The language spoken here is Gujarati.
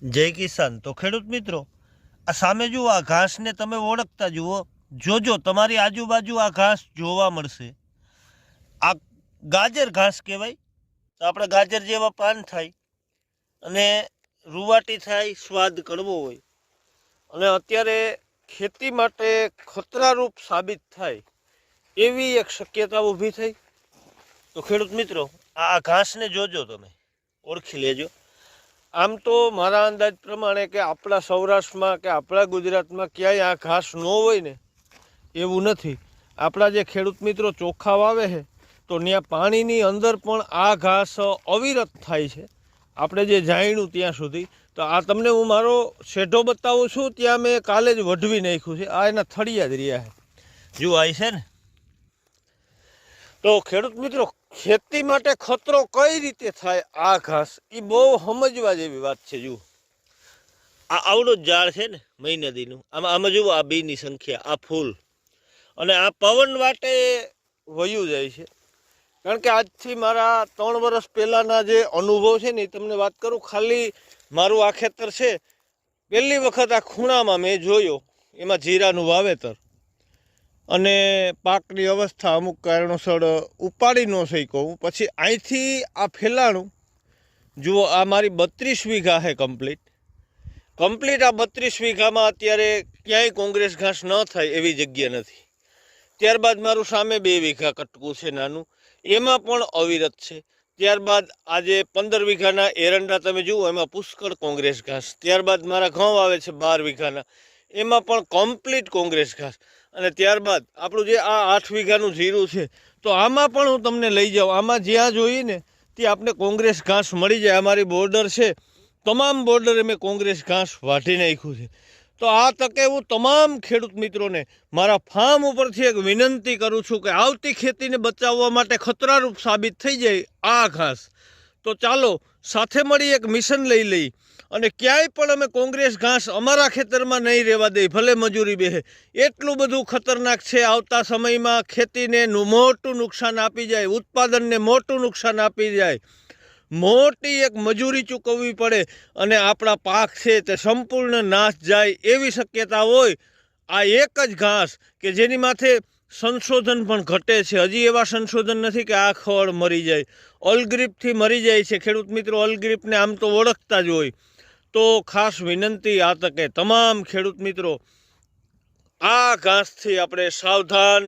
જય કિસાન. તો ખેડૂત મિત્રો, આ સામે જુઓ, આ ઘાસને તમે ઓળખતા જુઓ. જોજો, તમારી આજુબાજુ આ ઘાસ જોવા મળશે. આ ગાજર ઘાસ કહેવાય. તો આપણે ગાજર જેવા પાન થાય અને રૂવાટી થાય, સ્વાદ કડવો હોય અને અત્યારે ખેતી માટે ખતરારૂપ સાબિત થાય એવી એક શક્યતા ઊભી થઈ. તો ખેડૂત મિત્રો, આ ઘાસને જોજો, તમે ઓળખી લેજો. આમ તો મારા અંદાજ પ્રમાણે કે આપણા સૌરાષ્ટ્રમાં કે આપણા ગુજરાતમાં ક્યાંય આ ઘાસ ન હોય ને એવું નથી. આપણા જે ખેડૂત મિત્રો ચોખા વાવે છે તો ત્યાં પાણીની અંદર પણ આ ઘાસ અવિરત થાય છે, આપણે જે જાણ્યું ત્યાં સુધી. તો આ તમને હું મારો શેઢો બતાવું છું, ત્યાં મેં કાલે જ વઢવી નાખ્યું છે. આ એના થળિયા જ રહ્યા છે, જુઓ આવી છે ને. તો ખેડૂત મિત્રો, ખેતી માટે ખતરો કઈ રીતે થાય આ ઘાસ, એ બહુ સમજવા જેવી વાત છે. જુઓ, આ આવડો જ ઝાડ છે ને મહિનાદીનું. આમાં જુઓ, આ બીની સંખ્યા, આ ફૂલ, અને આ પવન વાટે વયું જાય છે. કારણ કે આજથી મારા 3 વર્ષ પહેલાંના જે અનુભવ છે ને એ તમને વાત કરું. ખાલી મારું આ ખેતર છે, પહેલી વખત આ ખૂણામાં મેં જોયો, એમાં જીરાનું વાવેતર, અને પાકની અવસ્થા અમુક કારણોસર ઉપાડી ન શક્યો. પછી અહીંથી આ ફેલાણું જુઓ. આ મારી 32 વીઘા છે કમ્પ્લીટ. આ 32 વીઘામાં અત્યારે ક્યાંય કોંગ્રેસ ઘાસ ન થાય એવી જગ્યા નથી. ત્યારબાદ મારું સામે 2 વીઘા કટકું છે નાનું, એમાં પણ અવિરત છે. ત્યારબાદ આજે 15 વીઘાના એરંડા તમે જુઓ, એમાં પુષ્કળ કોંગ્રેસ ઘાસ. ત્યારબાદ મારા ઘઉં આવે છે 12 વીઘાના, એમાં પણ કમ્પ્લીટ કોંગ્રેસ ઘાસ. અને ત્યારબાદ આપણું જે આ 8 વીઘાનું જીરું છે, તો આમાં પણ હું તમને લઈ જાઉં. આમાં જ્યાં જોઈએ ને ત્યાં આપણે કોંગ્રેસ ઘાસ મળી જાય. અમારી બોર્ડર છે, તમામ બોર્ડરે મેં કોંગ્રેસ ઘાસ વાઢી નાખ્યું છે. તો આ તકે હું તમામ ખેડૂત મિત્રોને મારા ફાર્મ ઉપરથી એક વિનંતી કરું છું કે આવતી ખેતીને બચાવવા માટે ખતરારૂપ સાબિત થઈ જાય આ ઘાસ. તો ચાલો સાથે મળી એક મિશન લઈ લઈ અને ક્યાંય પણ અમે કોંગ્રેસ ઘાસ અમારા ખેતરમાં નહીં રહેવા દઈ, ભલે મજૂરી બેહે. એટલું બધું ખતરનાક છે. આવતા સમયમાં ખેતીને મોટું નુકસાન આપી જાય, ઉત્પાદનને મોટું નુકસાન આપી જાય, મોટી એક મજૂરી ચૂકવવી પડે અને આપણા પાક છે તે સંપૂર્ણ નાશ જાય એવી શક્યતા હોય. આ એક જ ઘાસ કે જેની માથે સંશોધન પણ ઘટે છે. હજી એવા સંશોધન નથી કે આ ખડ મરી જાય. ઓલગ્રીપથી મરી જાય છે. ખેડૂત મિત્રો ઓલગ્રીપને આમ તો ઓળખતા જ હોય. તો ખાસ વિનંતી આ તકે તમામ ખેડૂત મિત્રો, આ ઘાસથી આપણે સાવધાન